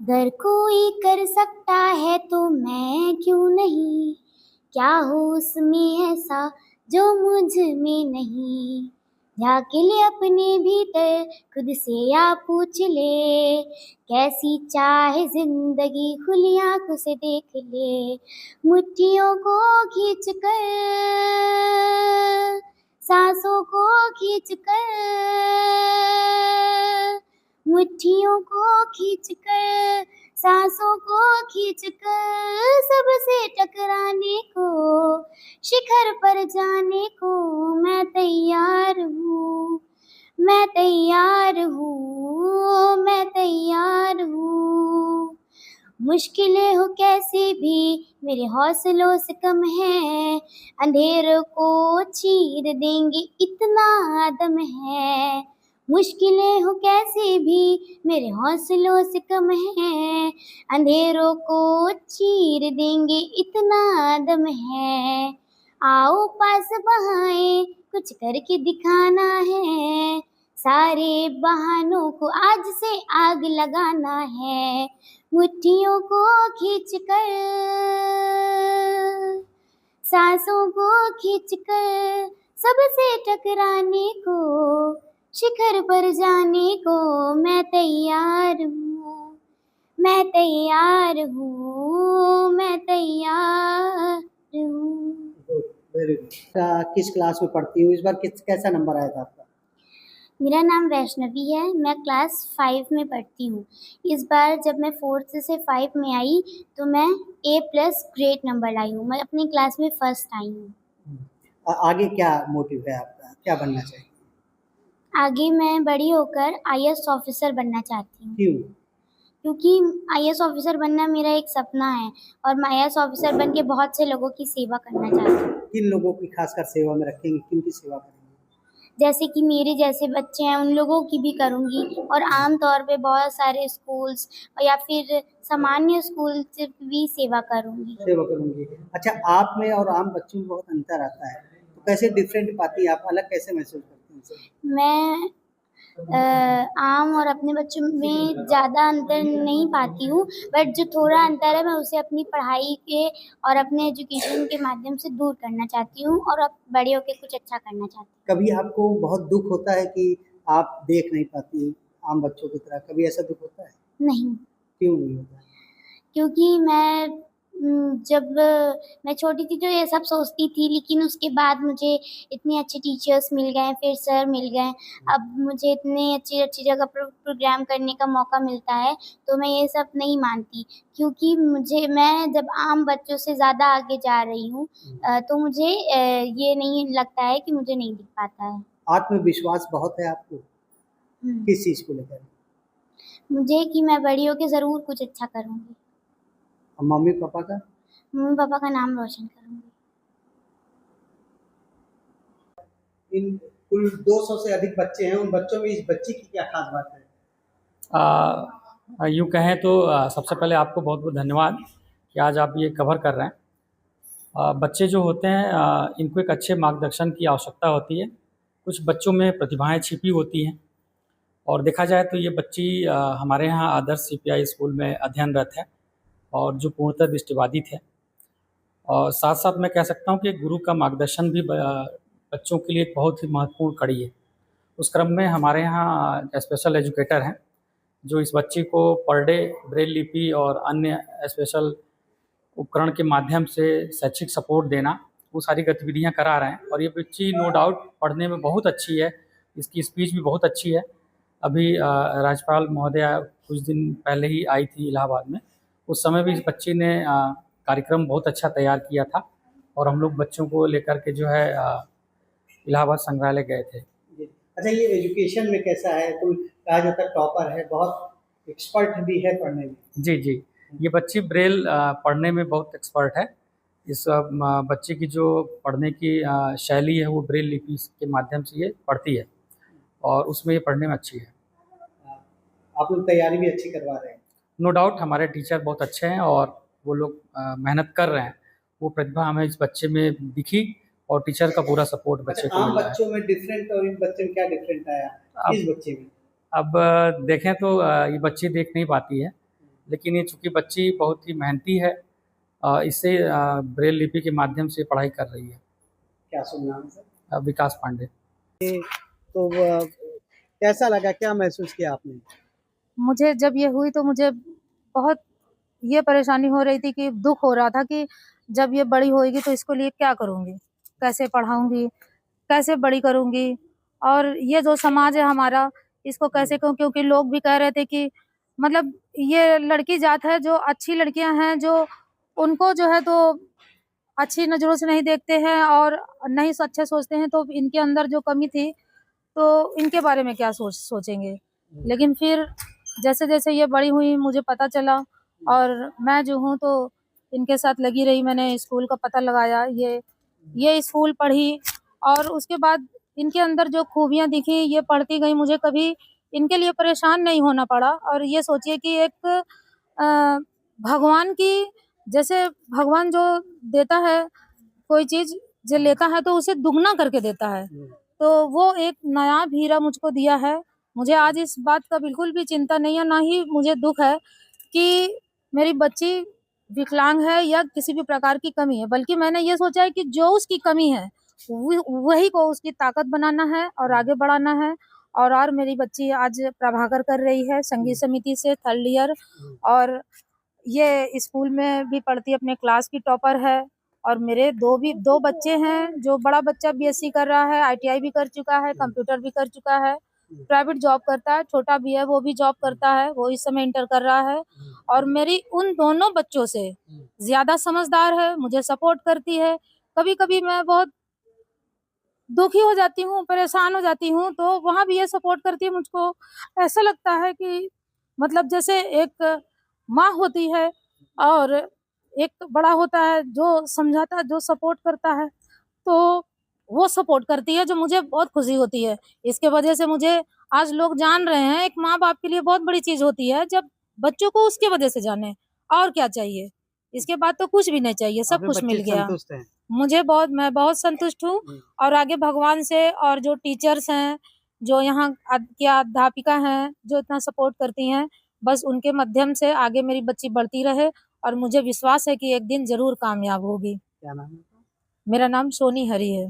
अगर कोई कर सकता है तो मैं क्यों नहीं, क्या हो उसमें ऐसा जो मुझ में नहीं। जाके ले अपने भीतर खुद से या पूछ ले, कैसी चाहे जिंदगी खुली आंखों से देख ले। मुट्ठियों को खींच कर, सांसों को खींच कर, मुट्ठियों को खींच कर, सांसों को खींच कर, सबसे टकराने को, शिखर पर जाने को मैं तैयार हूँ, मैं तैयार हूँ, मैं तैयार हूँ। मुश्किलें हो कैसी भी मेरे हौसलों से कम है, अंधेरों को चीर देंगे इतना दम है। मुश्किलें हो कैसी भी मेरे हौसलों से कम है, अंधेरों को चीर देंगे इतना दम है। आओ पास बहाएं कुछ करके दिखाना है, सारे बहानों को आज से आग लगाना है। मुट्ठियों को खींच कर, सांसों को खींच कर, सबसे टकराने को, शिखर पर जाने को मैं तैयार हूँ, मैं तैयार हूँ, मैं तैयार हूँ। Very good. किस क्लास में पढ़ती हूँ? इस बार कैसा नंबर आया था आपका? मेरा नाम वैष्णवी है, मैं क्लास 5 में पढ़ती हूँ। इस बार जब मैं 4th से 5 में आई तो मैं A+ ग्रेड नंबर लाई हूँ। मैं अपनी क्लास में फर्स्ट आई हूँ। आगे क्या मोटिव है आपका, क्या बनना चाहिए? आगे मैं बड़ी होकर IAS ऑफिसर बनना चाहती हूँ, क्यों? क्योंकि IAS ऑफिसर बनना मेरा एक सपना है और मैं IAS ऑफिसर बन के बहुत से लोगों की सेवा करना चाहती हूँ। किन लोगों की खासकर सेवा में रखेंगे, किन की सेवा करेंगे? जैसे कि मेरे जैसे बच्चे हैं उन लोगों की भी करूँगी, और आम तौर पे बहुत सारे स्कूल्स या फिर सामान्य स्कूल से भी सेवा करूँगी। सेवा करूंगी। अच्छा, आप में और आम बच्चों में बहुत अंतर आता है, तो कैसे डिफरेंट पाती हैं आप, अलग कैसे महसूस करती हैं उनसे? मैं आम और अपने बच्चों में ज़्यादा अंतर नहीं पाती हूँ, बट जो थोड़ा अंतर है मैं उसे अपनी पढ़ाई के और अपने एजुकेशन के माध्यम से दूर करना चाहती हूँ और अब बड़े होके कुछ अच्छा करना चाहती हूँ। कभी आपको बहुत दुख होता है कि आप देख नहीं पाती आम बच्चों की तरह, कभी ऐसा दुख होता है? नहीं, क्यों नहीं होता? क्योंकि मैं जब मैं छोटी थी तो ये सब सोचती थी, लेकिन उसके बाद मुझे इतने अच्छे टीचर्स मिल गए, फिर सर मिल गए। अब मुझे इतने अच्छी जगह पर प्रोग्राम करने का मौका मिलता है, तो मैं ये सब नहीं मानती, क्योंकि मैं जब आम बच्चों से ज़्यादा आगे जा रही हूँ, तो मुझे ये नहीं लगता है कि मुझे नहीं दिख पाता है। आत्मविश्वास बहुत है आपको, हुँ। किस चीज़ को लेकर? मुझे कि मैं बड़ी होके ज़रूर कुछ अच्छा करूँगी। और मम्मी पापा का? मम्मी-पापा का नाम रोशन करूँगी। इन कुल 200 से अधिक बच्चे हैं, उन बच्चों में इस बच्ची की क्या खास बात है? यूँ कहें तो सबसे पहले आपको बहुत बहुत धन्यवाद कि आज आप ये कवर कर रहे हैं। बच्चे जो होते हैं इनको एक अच्छे मार्गदर्शन की आवश्यकता होती है। कुछ बच्चों में प्रतिभाएं छिपी होती हैं और देखा जाए तो ये बच्ची हमारे यहाँ आदर्श CPI स्कूल में अध्ययनरत है और जो पूर्णतः दृष्टिबाधित है। और साथ साथ मैं कह सकता हूँ कि गुरु का मार्गदर्शन भी बच्चों के लिए एक बहुत ही महत्वपूर्ण कड़ी है। उस क्रम में हमारे यहाँ स्पेशल एजुकेटर हैं जो इस बच्ची को पर डे ब्रेल लिपि और अन्य स्पेशल उपकरण के माध्यम से शैक्षिक सपोर्ट देना, वो सारी गतिविधियां करा रहे हैं। और ये बच्ची नो डाउट पढ़ने में बहुत अच्छी है, इसकी स्पीच भी बहुत अच्छी है। अभी राज्यपाल महोदया कुछ दिन पहले ही आई थी इलाहाबाद में, उस समय भी इस बच्ची ने कार्यक्रम बहुत अच्छा तैयार किया था और हम लोग बच्चों को लेकर के जो है इलाहाबाद संग्रहालय गए थे। अच्छा, ये एजुकेशन में कैसा है? कोई कहा जाता है टॉपर है, बहुत एक्सपर्ट भी है पढ़ने में। जी जी, ये बच्ची ब्रेल पढ़ने में बहुत एक्सपर्ट है। इस बच्चे की जो पढ़ने की शैली है वो ब्रेल लिपि के माध्यम से ये पढ़ती है और उसमें ये पढ़ने में अच्छी है। आप लोग तैयारी भी अच्छी करवा रहे हैं। नो डाउट हमारे टीचर बहुत अच्छे हैं और वो लोग मेहनत कर रहे हैं। वो प्रतिभा हमें इस बच्चे में दिखी और टीचर का पूरा सपोर्ट बच्चे को आम मिल रहा है। बच्चों में डिफरेंट और इन बच्चे में क्या डिफरेंट आया इस बच्चे में? अब देखें तो ये बच्ची देख नहीं पाती है, लेकिन ये चूँकि बच्ची बहुत ही मेहनती है, इससे ब्रेल लिपि के माध्यम से पढ़ाई कर रही है। क्या शुभ नाम है सर? विकास पांडे। तो कैसा लगा, क्या महसूस किया आपने? मुझे जब ये हुई तो मुझे बहुत ये परेशानी हो रही थी कि दुख हो रहा था कि जब ये बड़ी होएगी तो इसको लिए क्या करूँगी, कैसे पढ़ाऊँगी, कैसे बड़ी करूँगी, और ये जो समाज है हमारा इसको कैसे कहूँ, क्योंकि लोग भी कह रहे थे कि मतलब ये लड़की जात है, जो अच्छी लड़कियां हैं जो उनको जो है तो अच्छी नज़रों से नहीं देखते हैं और नहीं अच्छे सोचते हैं, तो इनके अंदर जो कमी थी तो इनके बारे में क्या सोचेंगे। लेकिन फिर जैसे जैसे ये बड़ी हुई मुझे पता चला और मैं जो हूँ तो इनके साथ लगी रही। मैंने स्कूल का पता लगाया, ये स्कूल पढ़ी और उसके बाद इनके अंदर जो खूबियाँ दिखी ये पढ़ती गई। मुझे कभी इनके लिए परेशान नहीं होना पड़ा। और ये सोचिए कि एक भगवान की, जैसे भगवान जो देता है कोई चीज़, जो लेता है तो उसे दुगना करके देता है, तो वो एक नायाब हीरा मुझको दिया है। मुझे आज इस बात का बिल्कुल भी चिंता नहीं है, ना ही मुझे दुख है कि मेरी बच्ची विकलांग है या किसी भी प्रकार की कमी है, बल्कि मैंने ये सोचा है कि जो उसकी कमी है वही को उसकी ताकत बनाना है और आगे बढ़ाना है। और मेरी बच्ची आज प्रभाकर कर रही है संगीत समिति से 3rd ईयर, और ये स्कूल में भी पढ़ती है, अपने क्लास की टॉपर है। और मेरे दो बच्चे हैं, जो बड़ा बच्चा बीएससी कर रहा है, आईटीआई भी कर चुका है, कंप्यूटर भी कर चुका है, प्राइवेट जॉब करता है। छोटा भी है, वो भी जॉब करता है, वो इस समय इंटर कर रहा है। और मेरी उन दोनों बच्चों से ज्यादा समझदार है, मुझे सपोर्ट करती है। कभी कभी मैं बहुत दुखी हो जाती हूँ, परेशान हो जाती हूँ, तो वहाँ भी ये सपोर्ट करती है मुझको। ऐसा लगता है कि मतलब जैसे एक माँ होती है और एक बड़ा होता है जो समझाता है, जो सपोर्ट करता है, तो वो सपोर्ट करती है, जो मुझे बहुत खुशी होती है। इसके वजह से मुझे आज लोग जान रहे हैं। एक माँ बाप के लिए बहुत बड़ी चीज होती है जब बच्चों को उसके वजह से जाने, और क्या चाहिए। इसके बाद तो कुछ भी नहीं चाहिए, सब कुछ मिल गया। संतुष्ट हैं? मैं बहुत संतुष्ट हूँ। और आगे भगवान से और जो टीचर्स हैं, जो यहाँ की अध्यापिका हैं, जो इतना सपोर्ट करती हैं, बस उनके माध्यम से आगे मेरी बच्ची बढ़ती रहे और मुझे विश्वास है कि एक दिन जरूर कामयाब होगी। क्या नाम है? मेरा नाम सोनी हरी है।